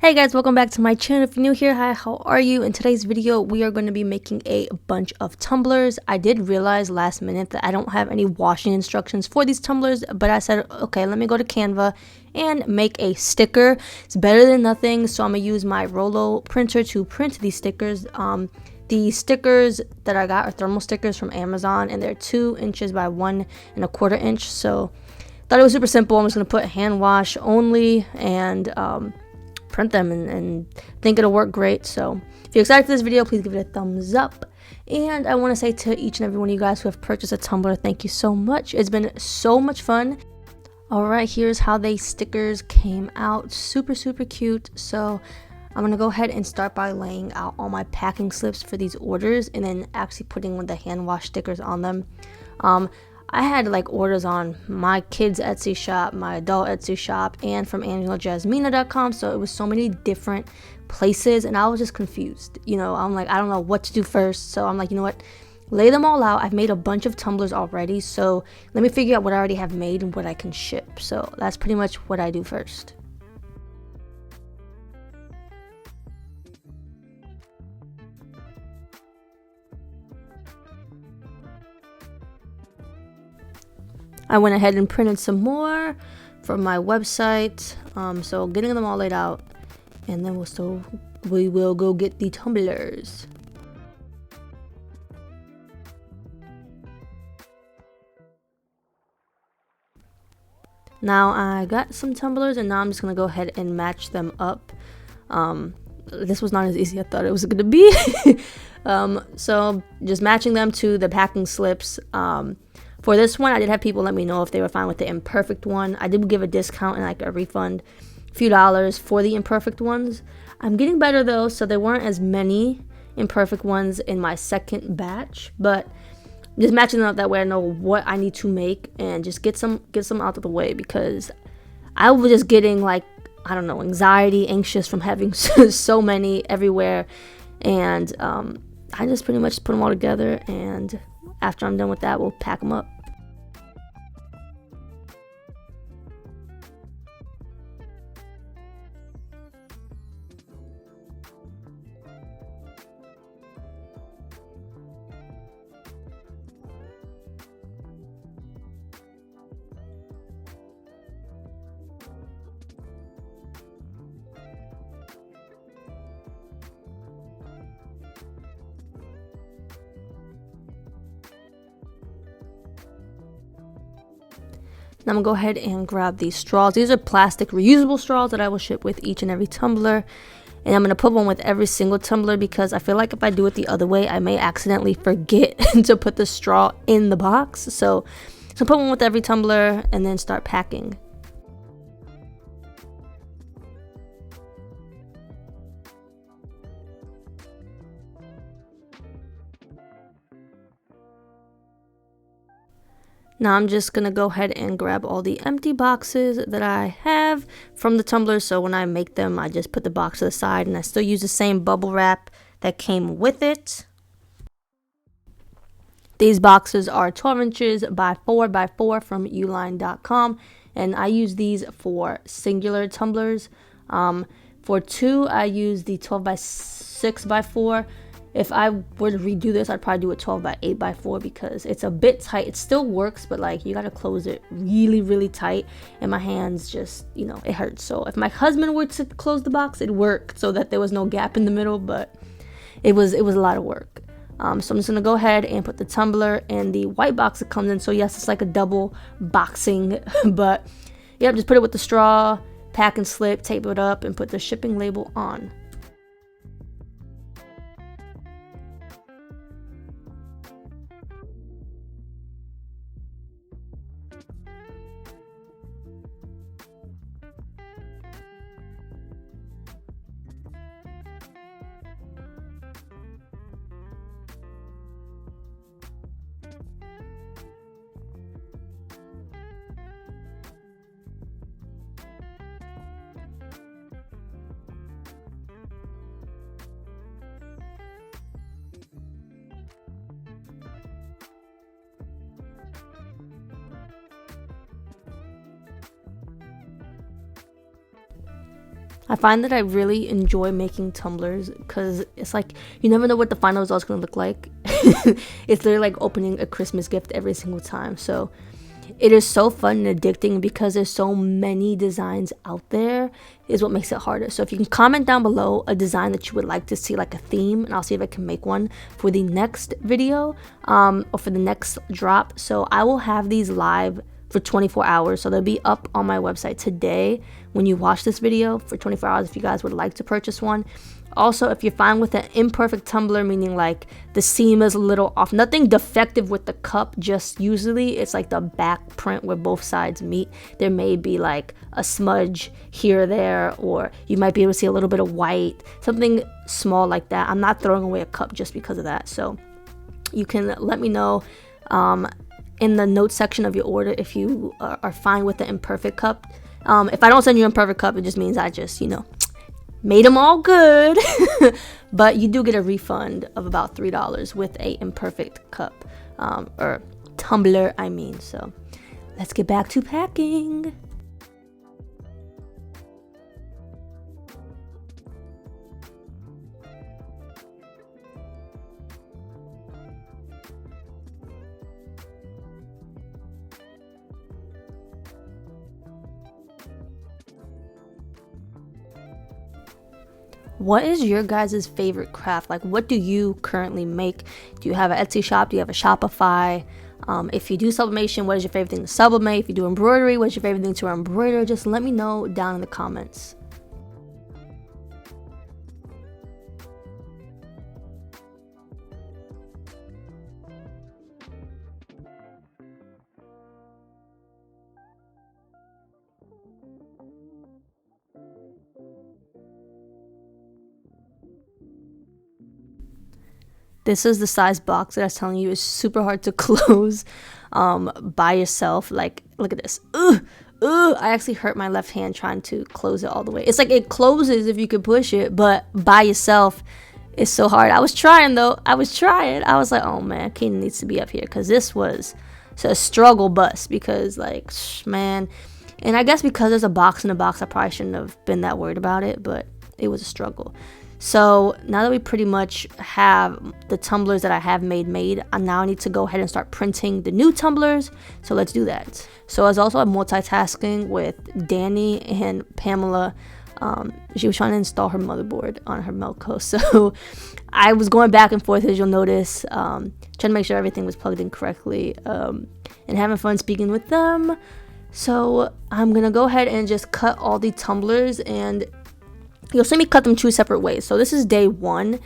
Hey guys, welcome back to my channel. If you're new here, hi, how are you? In today's video, we are going to be making a bunch of tumblers. I did realize last minute that I don't have any washing instructions for these tumblers, but I said, okay, let me go to Canva and make a sticker. It's better than nothing, so I'm going to use my Rollo printer to print these stickers. The stickers that I got are thermal stickers from Amazon, and they're 2 inches by 1¼ inch, so thought it was super simple. I'm just going to put hand wash only and print them and think it'll work great. So if you're excited for this video, please give it a thumbs up. And I want to say to each and every one of you guys who have purchased a tumbler, thank you so much. It's been so much fun. All right, here's how the stickers came out. Super cute. So I'm gonna go ahead and start by laying out all my packing slips for these orders and then actually putting the hand wash stickers on them. I had like orders on my kids' Etsy shop, my adult Etsy shop, and from AngelaJasmina.com. So it was so many different places, and I was just confused. You know, I'm like, I don't know what to do first. So I'm like, you know what? Lay them all out. I've made a bunch of tumblers already. So let me figure out what I already have made and what I can ship. So that's pretty much what I do first. I went ahead and printed some more from my website, so getting them all laid out, and then we will go get the tumblers. Now I got some tumblers, and now I'm just gonna go ahead and match them up. This was not as easy as I thought it was gonna be. So just matching them to the packing slips. For this one, I did have people let me know if they were fine with the imperfect one. I did give a discount and like a refund, a few dollars for the imperfect ones. I'm getting better though, so there weren't as many imperfect ones in my second batch, but just matching them up that way I know what I need to make and just get some out of the way, because I was just getting like, I don't know, anxious from having so many everywhere, and I just pretty much put them all together, and after I'm done with that, we'll pack them up. Now I'm going to go ahead and grab these straws. These are plastic reusable straws that I will ship with each and every tumbler. And I'm going to put one with every single tumbler, because I feel like if I do it the other way, I may accidentally forget to put the straw in the box. So put one with every tumbler and then start packing. Now I'm just going to go ahead and grab all the empty boxes that I have from the tumblers. So when I make them, I just put the box to the side, and I still use the same bubble wrap that came with it. These boxes are 12 inches by 4 by 4 from uline.com, and I use these for singular tumblers. For 2, I use the 12 by 6 by 4. If I were to redo this, I'd probably do a 12 by 8 by 4, because it's a bit tight. It still works, but like you gotta close it really tight, and my hands just, you know, it hurts. So if my husband were to close the box, it'd work so that there was no gap in the middle, but it was a lot of work. So I'm just gonna go ahead and put the tumbler in the white box it comes in. So yes, it's like a double boxing, but yep, just put it with the straw, pack and slip, tape it up, and put the shipping label on. I find that I really enjoy making tumblers because it's like you never know what the final result's gonna look like. It's literally like opening a Christmas gift every single time. So it is so fun and addicting because there's so many designs out there is what makes it harder. So if you can comment down below a design that you would like to see, like a theme, and I'll see if I can make one for the next video or for the next drop. So I will have these live for 24 hours, so they'll be up on my website today when you watch this video for 24 hours if you guys would like to purchase one. Also, if you're fine with an imperfect tumbler, meaning like the seam is a little off, nothing defective with the cup, just usually it's like the back print where both sides meet, there may be like a smudge here or there, or you might be able to see a little bit of white, something small like that. I'm not throwing away a cup just because of that. So you can let me know in the notes section of your order if you are fine with the imperfect cup. If I don't send you an imperfect cup, it just means I just, made them all good. But you do get a refund of about $3 with a imperfect cup, or tumbler, I mean. So let's get back to packing. What is your guys' favorite craft? Like, what do you currently make? Do you have an Etsy shop? Do you have a Shopify? If you do sublimation, what is your favorite thing to sublimate? If you do embroidery, what's your favorite thing to embroider? Just let me know down in the comments. This is the size box that I was telling you is super hard to close by yourself. Like, look at this. I actually hurt my left hand trying to close it all the way. It's like it closes if you could push it, but by yourself, it's so hard. I was trying though. I was like, oh man, Keenan needs to be up here because this was a struggle bus because like, man. And I guess because there's a box in a box, I probably shouldn't have been that worried about it, but it was a struggle. So now that we pretty much have the tumblers that I have made, I now need to go ahead and start printing the new tumblers. So let's do that. So I was also multitasking with Danny and Pamela. She was trying to install her motherboard on her Melco. So I was going back and forth, as you'll notice, trying to make sure everything was plugged in correctly, and having fun speaking with them. So I'm going to go ahead and just cut all the tumblers, and you'll see me cut them two separate ways. So this is day one,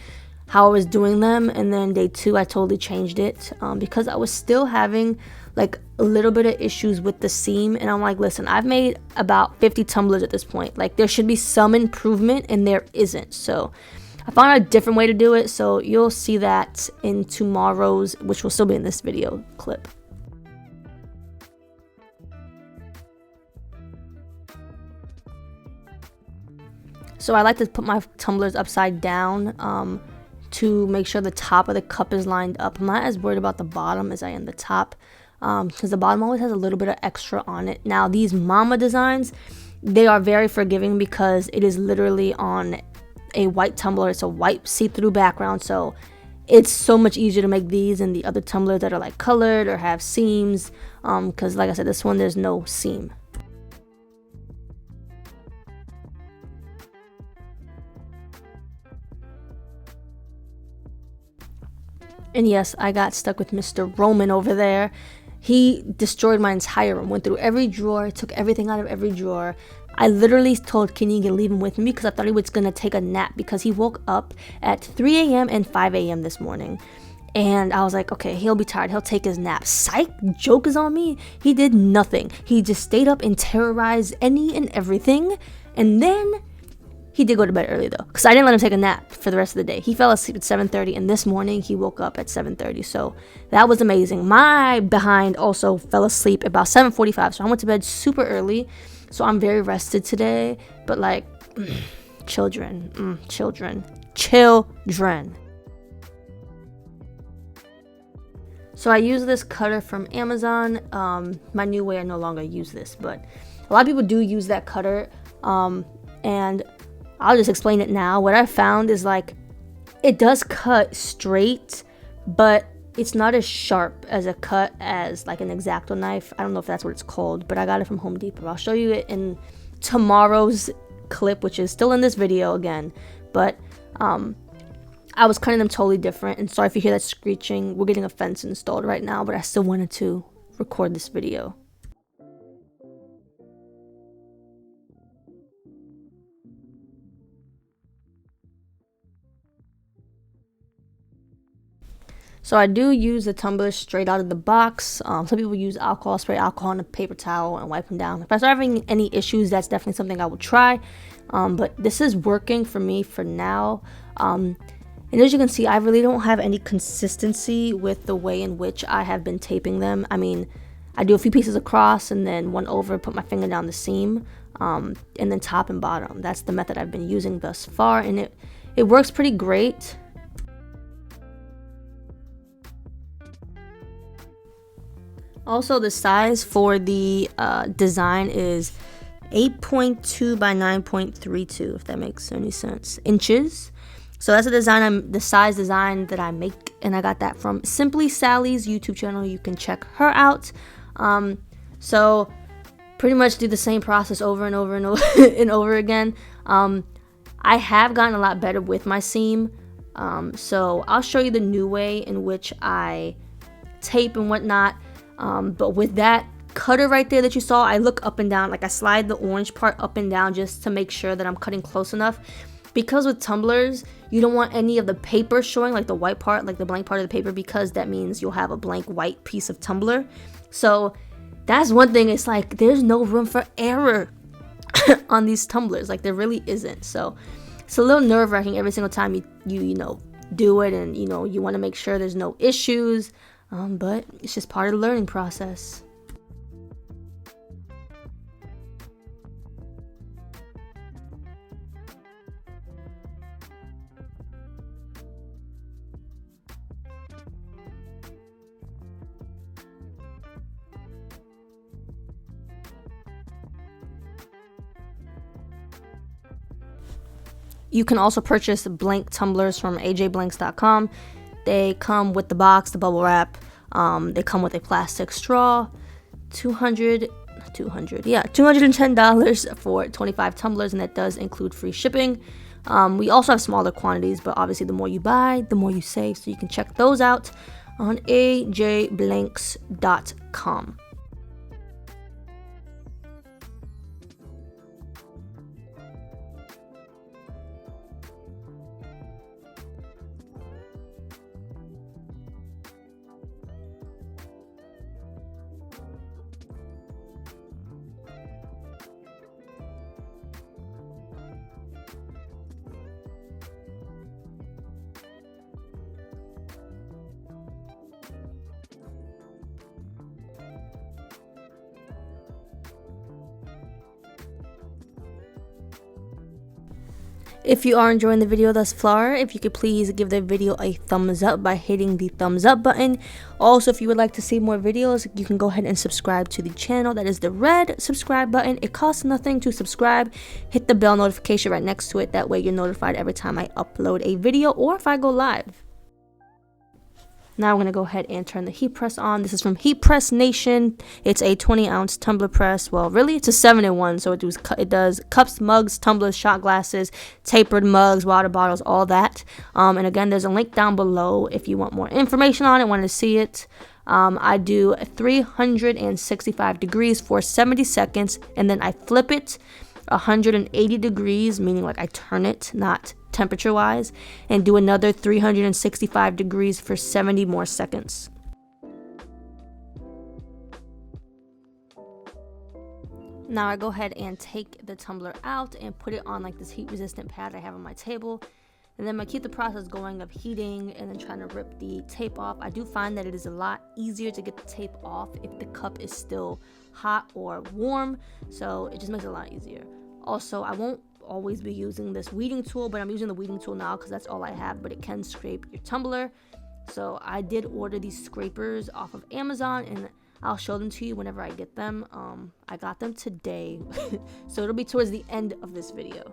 how I was doing them, and then day two I totally changed it because I was still having like a little bit of issues with the seam, and I'm like, listen, I've made about 50 tumblers at this point, like there should be some improvement, and there isn't. So I found a different way to do it, so you'll see that in tomorrow's, which will still be in this video clip. So I like to put my tumblers upside down to make sure the top of the cup is lined up. I'm not as worried about the bottom as I am the top, because the bottom always has a little bit of extra on it. Now these mama designs, they are very forgiving because it is literally on a white tumbler. It's a white see-through background, so it's so much easier to make these than the other tumblers that are like colored or have seams, because like I said, this one there's no seam. And yes, I got stuck with Mr. Roman over there. He destroyed my entire room, went through every drawer, took everything out of every drawer. I literally told Kenny to leave him with me because I thought he was going to take a nap because he woke up at 3 a.m. and 5 a.m. this morning. And I was like, okay, he'll be tired. He'll take his nap. Psych, joke is on me. He did nothing. He just stayed up and terrorized any and everything. And then he did go to bed early though, because I didn't let him take a nap for the rest of the day. He fell asleep at 7:30, and this morning he woke up at 7:30. So that was amazing. My behind also fell asleep about 7:45. So I went to bed super early. So I'm very rested today. But like, children. So I use this cutter from Amazon. My new way, I no longer use this, but a lot of people do use that cutter. And I'll just explain it now. What I found is like it does cut straight, but it's not as sharp as a cut as like an X-Acto knife. I don't know if that's what it's called, but I got it from Home Depot. I'll show you it in tomorrow's clip, which is still in this video again. But I was cutting them totally different. And sorry if you hear that screeching. We're getting a fence installed right now, but I still wanted to record this video. So I do use the tumblers straight out of the box. Some people use alcohol, spray alcohol on a paper towel and wipe them down. If I start having any issues, that's definitely something I will try. But this is working for me for now. And as you can see, I really don't have any consistency with the way in which I have been taping them. I mean, I do a few pieces across and then one over, put my finger down the seam, and then top and bottom. That's the method I've been using thus far, and it works pretty great. Also, the size for the design is 8.2 by 9.32, if that makes any sense, inches. So that's the size design that I make, and I got that from Simply Sally's YouTube channel. You can check her out. So pretty much do the same process over and over and over and over again. I have gotten a lot better with my seam. So I'll show you the new way in which I tape and whatnot. But with that cutter right there that you saw, I look up and down, like I slide the orange part up and down just to make sure that I'm cutting close enough. Because with tumblers, you don't want any of the paper showing, like the white part, like the blank part of the paper, because that means you'll have a blank white piece of tumbler. So that's one thing. It's like there's no room for error on these tumblers. Like there really isn't. So it's a little nerve-wracking every single time you know, do it, and you know, you want to make sure there's no issues. But it's just part of the learning process. You can also purchase blank tumblers from ajblanks.com. They come with the box, the bubble wrap. They come with a plastic straw. $210 for 25 tumblers, and that does include free shipping. We also have smaller quantities, but obviously the more you buy, the more you save. So you can check those out on ajblanks.com. If you are enjoying the video thus far, if you could please give the video a thumbs up by hitting the thumbs up button. Also, if you would like to see more videos, you can go ahead and subscribe to the channel. That is the red subscribe button. It costs nothing to subscribe. Hit the bell notification right next to it. That way you're notified every time I upload a video or if I go live. Now I'm going to go ahead and turn the heat press on. This is from Heat Press Nation. It's a 20-ounce tumbler press. Well, really, it's a 7-in-1. So it does cups, mugs, tumblers, shot glasses, tapered mugs, water bottles, all that. And again, there's a link down below if you want more information on it, want to see it. I do 365 degrees for 70 seconds, and then I flip it 180 degrees, meaning like I turn it, not temperature wise, and do another 365 degrees for 70 more seconds. Now I go ahead and take the tumbler out and put it on like this heat resistant pad I have on my table, and then I keep the process going of heating and then trying to rip the tape off. I do find that it is a lot easier to get the tape off if the cup is still hot or warm, so it just makes it a lot easier. Also, I won't always be using this weeding tool, but I'm using the weeding tool now because that's all I have, but it can scrape your tumbler. So I did order these scrapers off of Amazon, and I'll show them to you whenever I get them. I got them today, so it'll be towards the end of this video.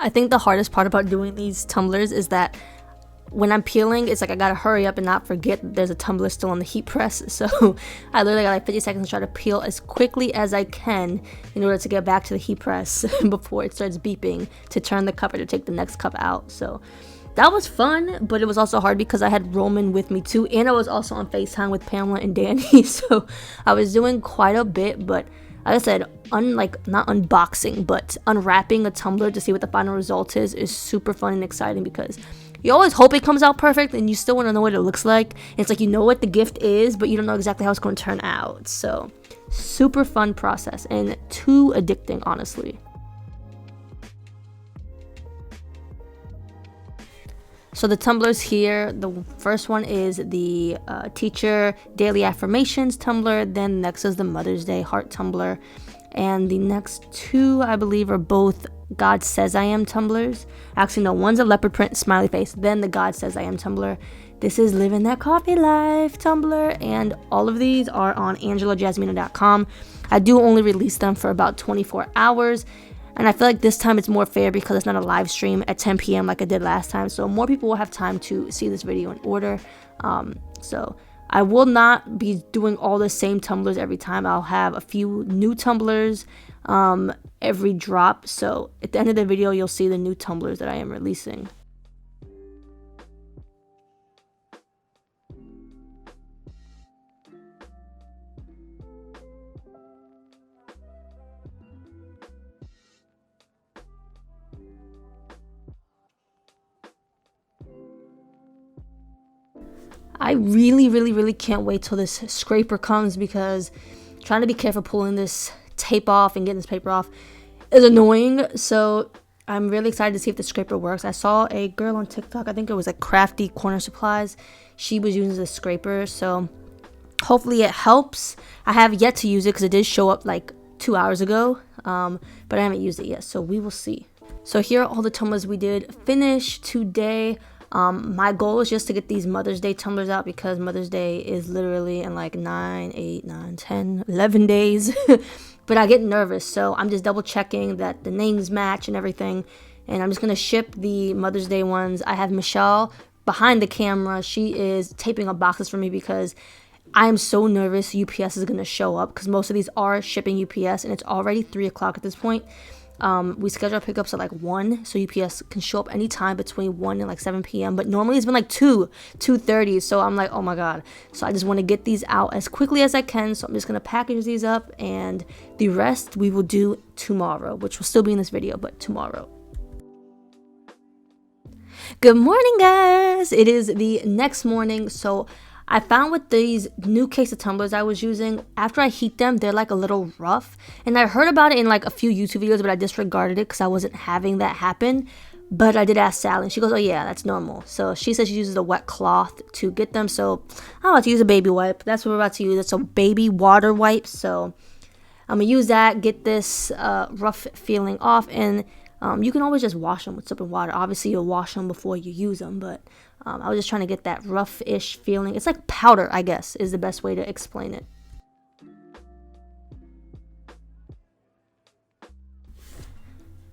I think the hardest part about doing these tumblers is that when I'm peeling, it's like I gotta hurry up and not forget that there's a tumbler still on the heat press. So I literally got like 50 seconds to try to peel as quickly as I can in order to get back to the heat press before it starts beeping to turn the cup or to take the next cup out. So that was fun, but it was also hard because I had Roman with me too, and I was also on FaceTime with Pamela and Danny. So I was doing quite a bit, but like I said, not unboxing, but unwrapping a tumbler to see what the final result is super fun and exciting because you always hope it comes out perfect and you still want to know what it looks like. It's like you know what the gift is, but you don't know exactly how it's going to turn out. So super fun process and too addicting, honestly. So the tumblers here, the first one is the teacher daily affirmations tumbler, then next is the Mother's Day heart tumbler, and the next two I believe are both God Says I Am tumblers. Actually no, one's a leopard print smiley face, then the God Says I Am tumbler. This is Living That Coffee Life tumbler, and all of these are on angelajasmina.com. I do only release them for about 24 hours. And I feel like this time it's more fair because it's not a live stream at 10 p.m. like I did last time. So more people will have time to see this video and order. So I will not be doing all the same tumblers every time. I'll have a few new tumblers every drop. So at the end of the video, you'll see the new tumblers that I am releasing. I really can't wait till this scraper comes because trying to be careful pulling this tape off and getting this paper off is annoying. So I'm really excited to see if the scraper works. I saw a girl on TikTok, I think it was like Crafty Corner Supplies. She was using the scraper, so hopefully it helps. I have yet to use it because it did show up like 2 hours ago, but I haven't used it yet, so we will see. So here are all the tumblers we did finish today. My goal is just to get these Mother's Day tumblers out because Mother's Day is literally in like 9, 8, 9, 10, 11 days. But I get nervous, so I'm just double checking that the names match and everything. And I'm just going to ship the Mother's Day ones. I have Michelle behind the camera. She is taping up boxes for me because I am so nervous UPS is going to show up because most of these are shipping UPS and it's already 3 o'clock at this point. We schedule our pickups at like 1, so UPS can show up anytime between 1 and like 7 p.m. But normally it's been like 2:30, so I'm like, oh my god. So I just want to get these out as quickly as I can, so I'm just going to package these up, and the rest we will do tomorrow, which will still be in this video, but tomorrow. Good morning, guys. It is the next morning, so I found with these new case of tumblers I was using, after I heat them, they're like a little rough. And I heard about it in like a few YouTube videos, but I disregarded it because I wasn't having that happen. But I did ask Sally, and she goes, oh yeah, that's normal. So she says she uses a wet cloth to get them. So I'm about to use a baby wipe. That's what we're about to use. It's a baby water wipe. So I'm going to use that, get this rough feeling off. And you can always just wash them with soap and water. Obviously, you'll wash them before you use them, but I was just trying to get that rough-ish feeling. It's like powder, I guess, is the best way to explain it.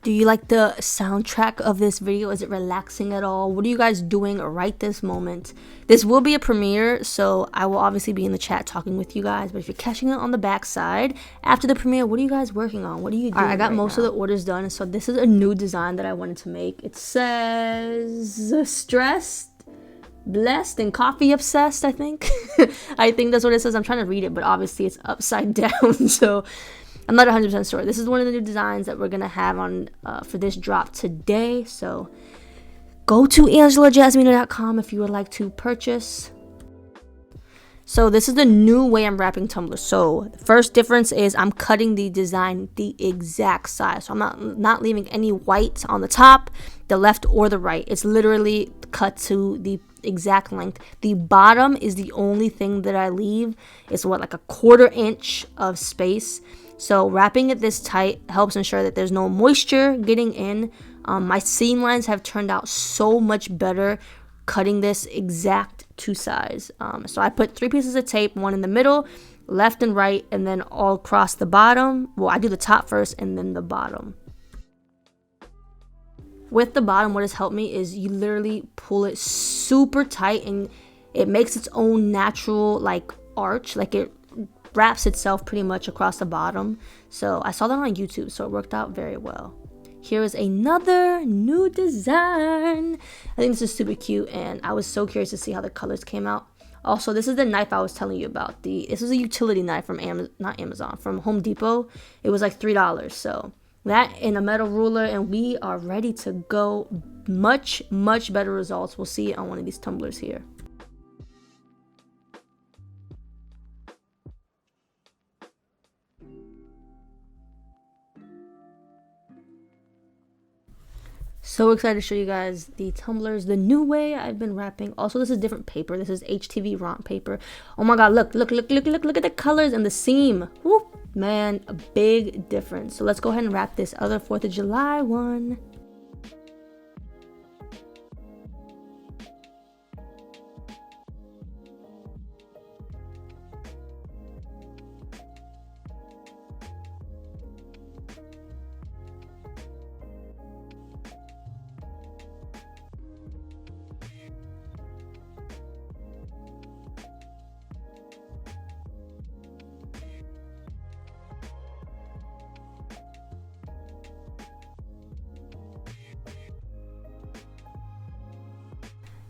Do you like the soundtrack of this video? Is it relaxing at all? What are you guys doing right this moment? This will be a premiere, so I will obviously be in the chat talking with you guys. But if you're catching it on the backside, after the premiere, what are you guys working on? What are you doing? All right, I got most of the orders done, so this is a new design that I wanted to make. It says stressed, blessed, and coffee obsessed, I think. I think that's what it says. I'm trying to read it, but obviously it's upside down, so I'm not 100% sure. This is one of the new designs that we're going to have on for this drop today. So go to angelajasmina.com if you would like to purchase. So this is the new way I'm wrapping tumblers. So the first difference is I'm cutting the design the exact size. So I'm not leaving any white on the top, the left, or the right. It's literally cut to the exact length. The bottom is the only thing that I leave. It's what, like a 1/4 inch of space. So wrapping it this tight helps ensure that there's no moisture getting in. My seam lines have turned out so much better cutting this exact to size. So I put 3 pieces of tape, one in the middle, left and right, and then all across the bottom. Well, I do the top first and then the bottom. With the bottom, what has helped me is you literally pull it super tight and it makes its own natural like arch, like it wraps itself pretty much across the bottom. So I saw that on YouTube, so it worked out very well. Here is another new design. I think this is super cute and I was so curious to see how the colors came out. Also, this is the knife I was telling you about. This is a utility knife from from Home Depot. It was like $3. So that and a metal ruler, and we are ready to go. Much better results. We'll see it on one of these tumblers here. So excited to show you guys the tumblers the new way I've been wrapping. Also, this is different paper. This is HTV Ront paper. Oh my god, look at the colors and the seam. Woo, man, a big difference. So let's go ahead and wrap this other 4th of July one.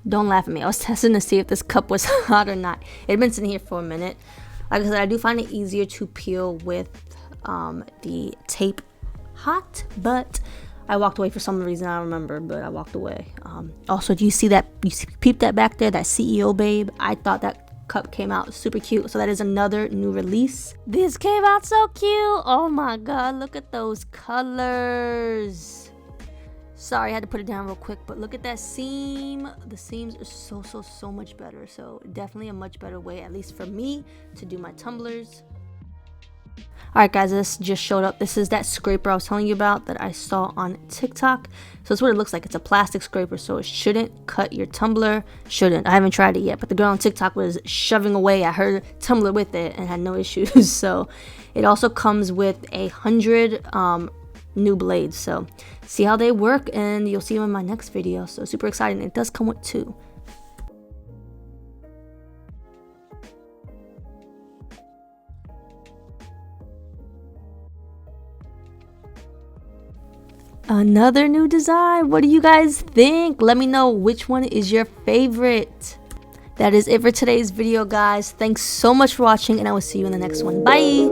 Don't laugh at me. I was testing to see if this cup was hot or not. It had been sitting here for a minute. Like I said, I do find it easier to peel with the tape hot, but I walked away for some reason. I don't remember, but I walked away. Also, do you see that? You peep that back there, that CEO babe? I thought that cup came out super cute. So that is another new release. This came out so cute. Oh my god, look at those colors. Sorry, I had to put it down real quick, but look at that seam. The seams are so much better. So definitely a much better way, at least for me, to do my tumblers. Alright guys, this just showed up. This is that scraper I was telling you about that I saw on TikTok. So it's what it looks like. It's a plastic scraper, so it shouldn't cut your tumbler. Shouldn't. I haven't tried it yet, but the girl on TikTok was shoving away at her tumbler with it and had no issues. So it also comes with 100 new blades. So see how they work, and you'll see them in my next video. So super exciting. It does come with 2. Another new design. What do you guys think? Let me know which one is your favorite. That is it for today's video, guys. Thanks so much for watching, and I will see you in the next one. Bye.